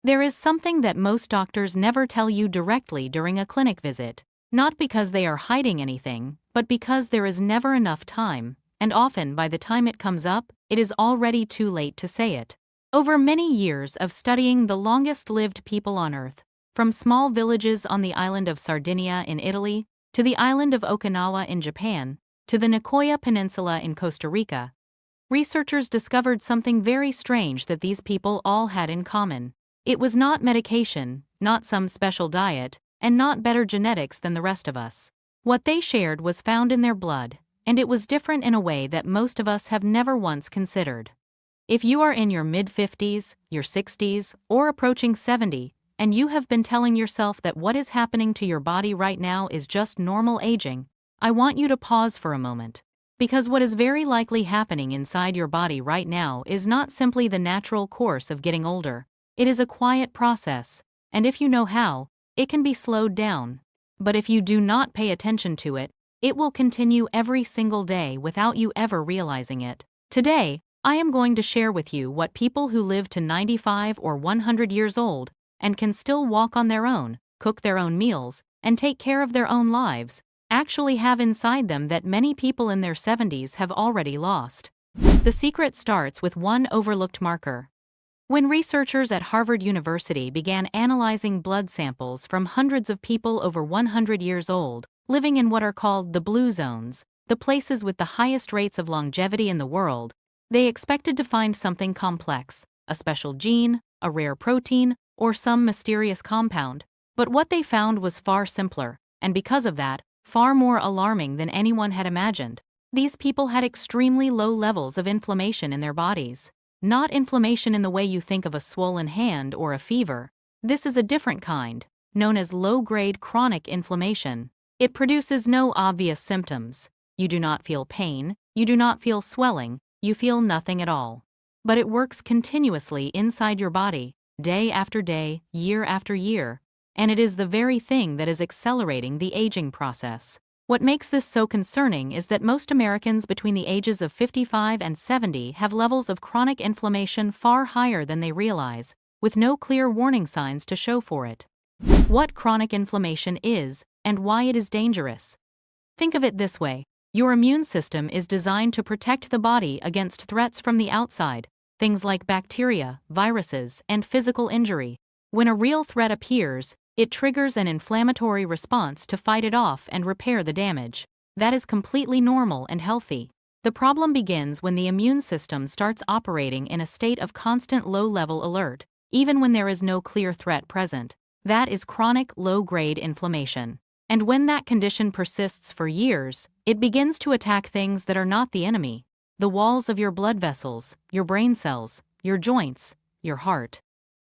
There is something that most doctors never tell you directly during a clinic visit, not because they are hiding anything, but because there is never enough time, and often by the time it comes up, it is already too late to say it. Over many years of studying the longest-lived people on Earth, from small villages on the island of Sardinia in Italy, to the island of Okinawa in Japan, to the Nicoya Peninsula in Costa Rica, researchers discovered something very strange that these people all had in common. It was not medication, not some special diet, and not better genetics than the rest of us. What they shared was found in their blood, and it was different in a way that most of us have never once considered. If you are in your mid-50s, your 60s, or approaching 70, and you have been telling yourself that what is happening to your body right now is just normal aging, I want you to pause for a moment. Because what is very likely happening inside your body right now is not simply the natural course of getting older. It is a quiet process, and if you know how, it can be slowed down. But if you do not pay attention to it, it will continue every single day without you ever realizing it. Today, I am going to share with you what people who live to 95 or 100 years old and can still walk on their own, cook their own meals, and take care of their own lives, actually have inside them that many people in their 70s have already lost. The secret starts with one overlooked marker. When researchers at Harvard University began analyzing blood samples from hundreds of people over 100 years old, living in what are called the blue zones, the places with the highest rates of longevity in the world, they expected to find something complex, a special gene, a rare protein, or some mysterious compound. But what they found was far simpler, and because of that, far more alarming than anyone had imagined. These people had extremely low levels of inflammation in their bodies. Not inflammation in the way you think of a swollen hand or a fever. This is a different kind, known as low-grade chronic inflammation. It produces no obvious symptoms. You do not feel pain, you do not feel swelling, you feel nothing at all. But it works continuously inside your body, day after day, year after year, and it is the very thing that is accelerating the aging process. What makes this so concerning is that most Americans between the ages of 55 and 70 have levels of chronic inflammation far higher than they realize, with no clear warning signs to show for it. What chronic inflammation is, and why it is dangerous. Think of it this way. Your immune system is designed to protect the body against threats from the outside, things like bacteria, viruses, and physical injury. When a real threat appears, it triggers an inflammatory response to fight it off and repair the damage. That is completely normal and healthy. The problem begins when the immune system starts operating in a state of constant low-level alert, even when there is no clear threat present. That is chronic low-grade inflammation. And when that condition persists for years, it begins to attack things that are not the enemy. The walls of your blood vessels, your brain cells, your joints, your heart.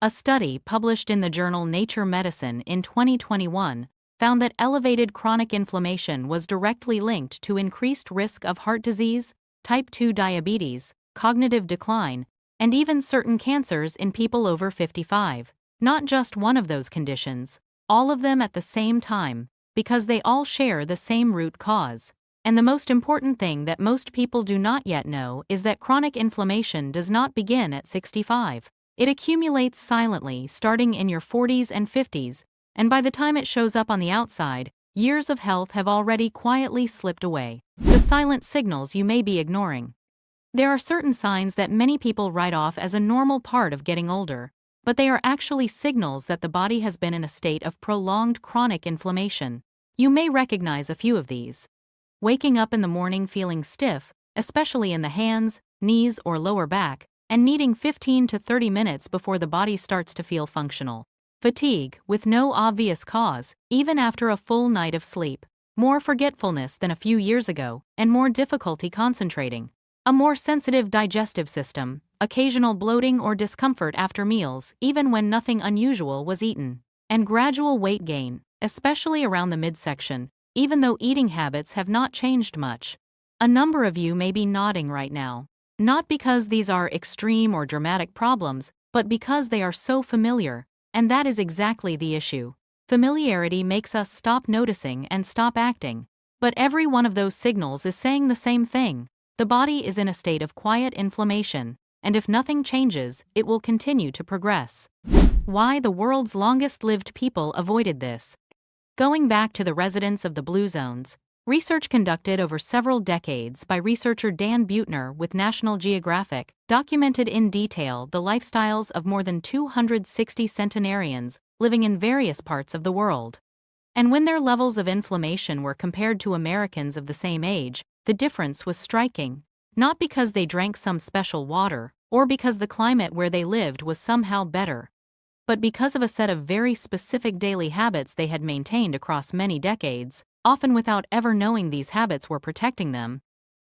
A study published in the journal Nature Medicine in 2021 found that elevated chronic inflammation was directly linked to increased risk of heart disease, type 2 diabetes, cognitive decline, and even certain cancers in people over 55. Not just one of those conditions, all of them at the same time, because they all share the same root cause. And the most important thing that most people do not yet know is that chronic inflammation does not begin at 65. It accumulates silently starting in your 40s and 50s, and by the time it shows up on the outside, years of health have already quietly slipped away. The silent signals you may be ignoring. There are certain signs that many people write off as a normal part of getting older, but they are actually signals that the body has been in a state of prolonged chronic inflammation. You may recognize a few of these. Waking up in the morning feeling stiff, especially in the hands, knees, or lower back, and needing 15 to 30 minutes before the body starts to feel functional. Fatigue, with no obvious cause, even after a full night of sleep. More forgetfulness than a few years ago, and more difficulty concentrating. A more sensitive digestive system, occasional bloating or discomfort after meals, even when nothing unusual was eaten. And gradual weight gain, especially around the midsection, even though eating habits have not changed much. A number of you may be nodding right now. Not because these are extreme or dramatic problems, but because they are so familiar, and that is exactly the issue. Familiarity makes us stop noticing and stop acting. But every one of those signals is saying the same thing. The body is in a state of quiet inflammation, and if nothing changes, it will continue to progress. Why the world's longest-lived people avoided this? Going back to the residents of the blue zones, research conducted over several decades by researcher Dan Buettner with National Geographic documented in detail the lifestyles of more than 260 centenarians living in various parts of the world. And when their levels of inflammation were compared to Americans of the same age, the difference was striking, not because they drank some special water, or because the climate where they lived was somehow better, but because of a set of very specific daily habits they had maintained across many decades, often without ever knowing these habits were protecting them.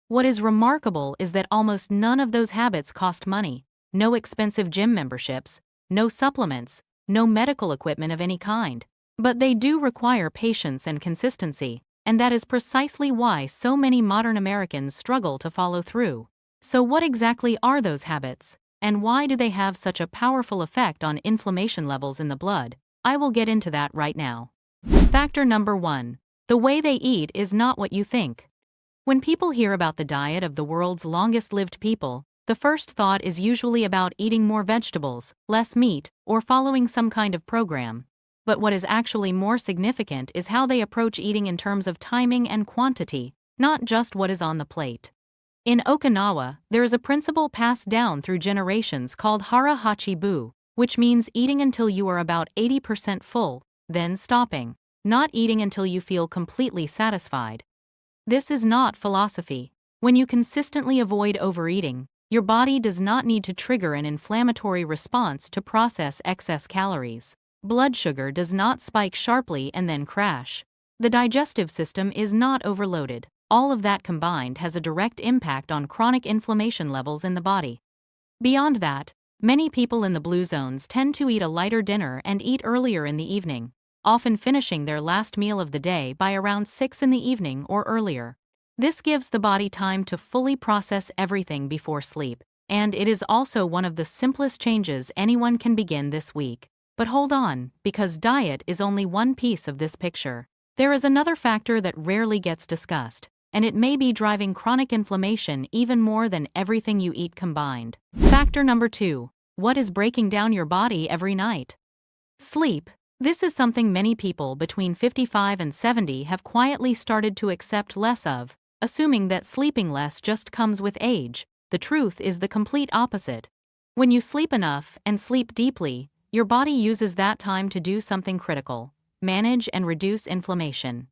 What is remarkable is that almost none of those habits cost money: no expensive gym memberships, no supplements, no medical equipment of any kind. But they do require patience and consistency, and that is precisely why so many modern Americans struggle to follow through. So what exactly are those habits, and why do they have such a powerful effect on inflammation levels in the blood? I will get into that right now. Factor number 1. The way they eat is not what you think. When people hear about the diet of the world's longest-lived people, the first thought is usually about eating more vegetables, less meat, or following some kind of program. But what is actually more significant is how they approach eating in terms of timing and quantity, not just what is on the plate. In Okinawa, there is a principle passed down through generations called hara hachi bu, which means eating until you are about 80% full, then stopping, not eating until you feel completely satisfied. This is not philosophy. When you consistently avoid overeating, your body does not need to trigger an inflammatory response to process excess calories. Blood sugar does not spike sharply and then crash. The digestive system is not overloaded. All of that combined has a direct impact on chronic inflammation levels in the body. Beyond that, many people in the blue zones tend to eat a lighter dinner and eat earlier in the evening, often finishing their last meal of the day by around 6 in the evening or earlier. This gives the body time to fully process everything before sleep, and it is also one of the simplest changes anyone can begin this week. But hold on, because diet is only one piece of this picture. There is another factor that rarely gets discussed, and it may be driving chronic inflammation even more than everything you eat combined. Factor number 2. What is breaking down your body every night? Sleep. This is something many people between 55 and 70 have quietly started to accept less of, assuming that sleeping less just comes with age. The truth is the complete opposite. When you sleep enough and sleep deeply, your body uses that time to do something critical: manage and reduce inflammation.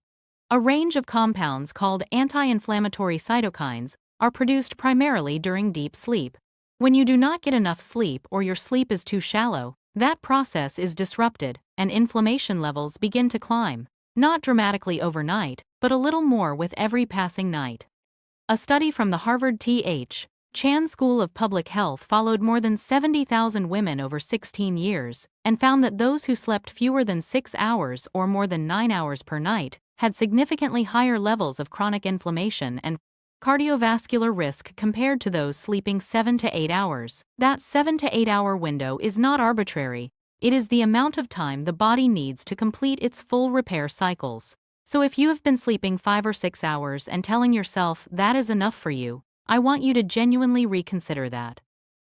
A range of compounds called anti-inflammatory cytokines are produced primarily during deep sleep. When you do not get enough sleep or your sleep is too shallow, that process is disrupted, and inflammation levels begin to climb, not dramatically overnight, but a little more with every passing night. A study from the Harvard T.H. Chan School of Public Health followed more than 70,000 women over 16 years and found that those who slept fewer than 6 hours or more than 9 hours per night had significantly higher levels of chronic inflammation and cardiovascular risk compared to those sleeping 7 to 8 hours. That 7 to 8 hour window is not arbitrary. It is the amount of time the body needs to complete its full repair cycles. So if you have been sleeping 5 or 6 hours and telling yourself that is enough for you, I want you to genuinely reconsider that.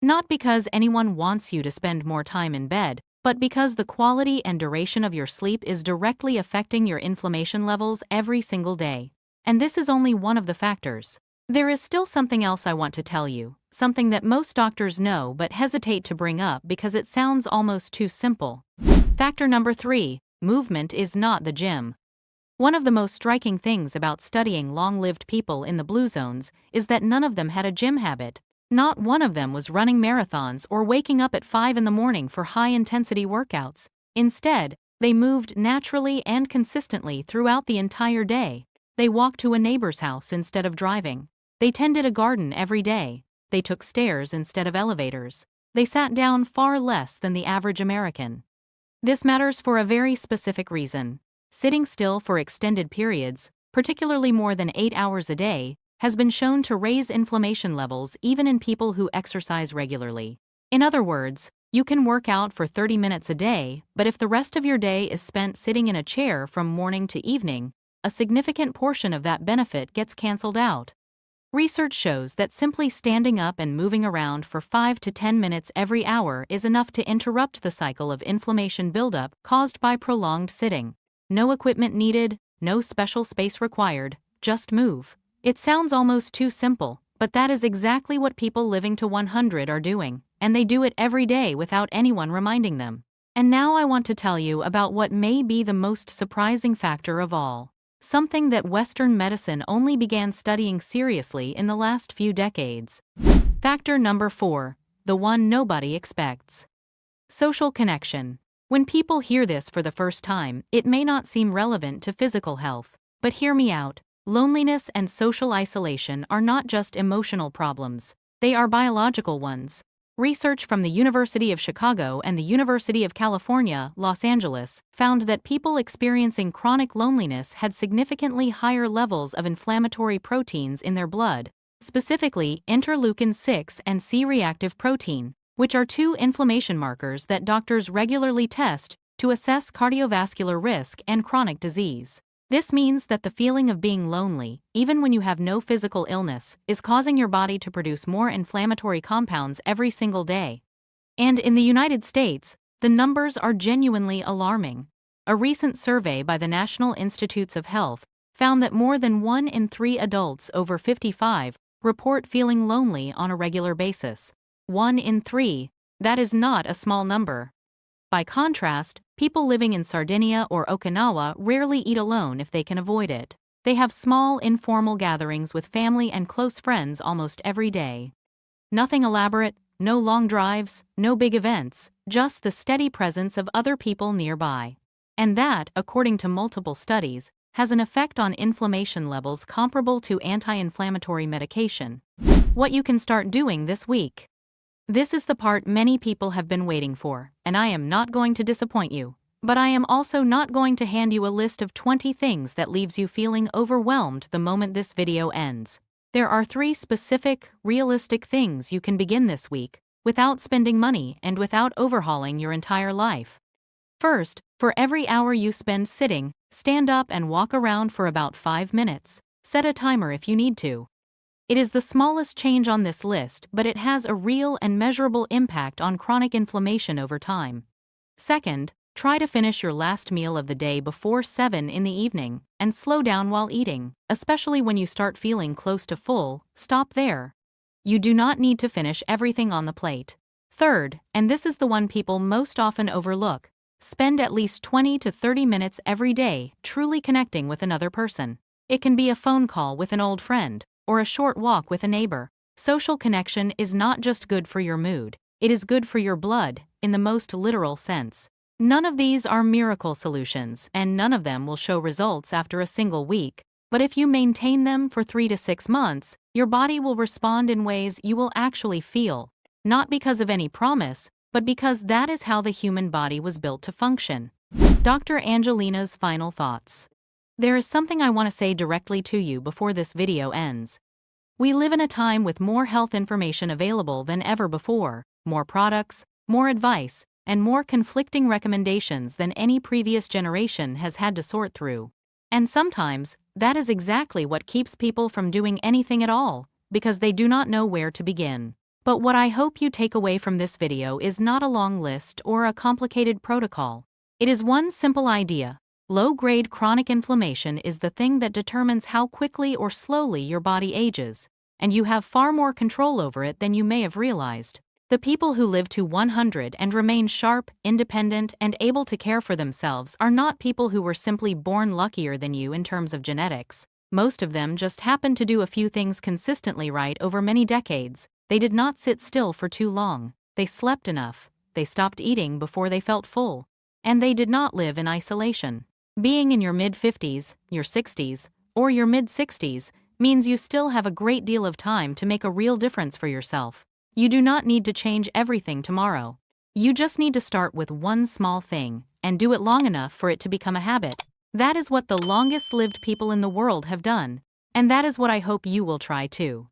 Not because anyone wants you to spend more time in bed, but because the quality and duration of your sleep is directly affecting your inflammation levels every single day. And this is only one of the factors. There is still something else I want to tell you, something that most doctors know but hesitate to bring up because it sounds almost too simple. Factor number 3. Movement is not the gym. One of the most striking things about studying long-lived people in the blue zones is that none of them had a gym habit. Not one of them was running marathons or waking up at 5 in the morning for high-intensity workouts. Instead, they moved naturally and consistently throughout the entire day. They walked to a neighbor's house instead of driving. They tended a garden every day. They took stairs instead of elevators. They sat down far less than the average American. This matters for a very specific reason. Sitting still for extended periods, particularly more than 8 hours a day, has been shown to raise inflammation levels even in people who exercise regularly. In other words, you can work out for 30 minutes a day, but if the rest of your day is spent sitting in a chair from morning to evening, a significant portion of that benefit gets canceled out. Research shows that simply standing up and moving around for 5 to 10 minutes every hour is enough to interrupt the cycle of inflammation buildup caused by prolonged sitting. No equipment needed, no special space required, just move. It sounds almost too simple, but that is exactly what people living to 100 are doing, and they do it every day without anyone reminding them. And now I want to tell you about what may be the most surprising factor of all. Something that Western medicine only began studying seriously in the last few decades. Factor number 4, the one nobody expects. Social connection. When people hear this for the first time, it may not seem relevant to physical health. But hear me out. Loneliness and social isolation are not just emotional problems, they are biological ones. Research from the University of Chicago and the University of California, Los Angeles, found that people experiencing chronic loneliness had significantly higher levels of inflammatory proteins in their blood, specifically interleukin-6 and C-reactive protein, which are two inflammation markers that doctors regularly test to assess cardiovascular risk and chronic disease. This means that the feeling of being lonely, even when you have no physical illness, is causing your body to produce more inflammatory compounds every single day. And in the United States, the numbers are genuinely alarming. A recent survey by the National Institutes of Health found that more than 1 in 3 adults over 55 report feeling lonely on a regular basis. 1 in 3, that is not a small number. By contrast, people living in Sardinia or Okinawa rarely eat alone if they can avoid it. They have small, informal gatherings with family and close friends almost every day. Nothing elaborate, no long drives, no big events, just the steady presence of other people nearby. And that, according to multiple studies, has an effect on inflammation levels comparable to anti-inflammatory medication. What you can start doing this week. This is the part many people have been waiting for, and I am not going to disappoint you. But I am also not going to hand you a list of 20 things that leaves you feeling overwhelmed the moment this video ends. There are 3 specific, realistic things you can begin this week, without spending money and without overhauling your entire life. First, for every hour you spend sitting, stand up and walk around for about 5 minutes. Set a timer if you need to. It is the smallest change on this list, but it has a real and measurable impact on chronic inflammation over time. Second, try to finish your last meal of the day before 7 in the evening, and slow down while eating, especially when you start feeling close to full. Stop there. You do not need to finish everything on the plate. Third, and this is the one people most often overlook, spend at least 20 to 30 minutes every day truly connecting with another person. It can be a phone call with an old friend, or a short walk with a neighbor. Social connection is not just good for your mood, it is good for your blood, in the most literal sense. None of these are miracle solutions, and none of them will show results after a single week, but if you maintain them for 3 to 6 months, your body will respond in ways you will actually feel, not because of any promise, but because that is how the human body was built to function. Dr. Angelina's final thoughts. There is something I want to say directly to you before this video ends. We live in a time with more health information available than ever before, more products, more advice, and more conflicting recommendations than any previous generation has had to sort through. And sometimes, that is exactly what keeps people from doing anything at all, because they do not know where to begin. But what I hope you take away from this video is not a long list or a complicated protocol. It is one simple idea. Low-grade chronic inflammation is the thing that determines how quickly or slowly your body ages, and you have far more control over it than you may have realized. The people who live to 100 and remain sharp, independent, and able to care for themselves are not people who were simply born luckier than you in terms of genetics. Most of them just happened to do a few things consistently right over many decades. They did not sit still for too long. They slept enough. They stopped eating before they felt full. And they did not live in isolation. Being in your mid-50s, your 60s, or your mid-60s means you still have a great deal of time to make a real difference for yourself. You do not need to change everything tomorrow. You just need to start with one small thing, and do it long enough for it to become a habit. That is what the longest-lived people in the world have done, and that is what I hope you will try too.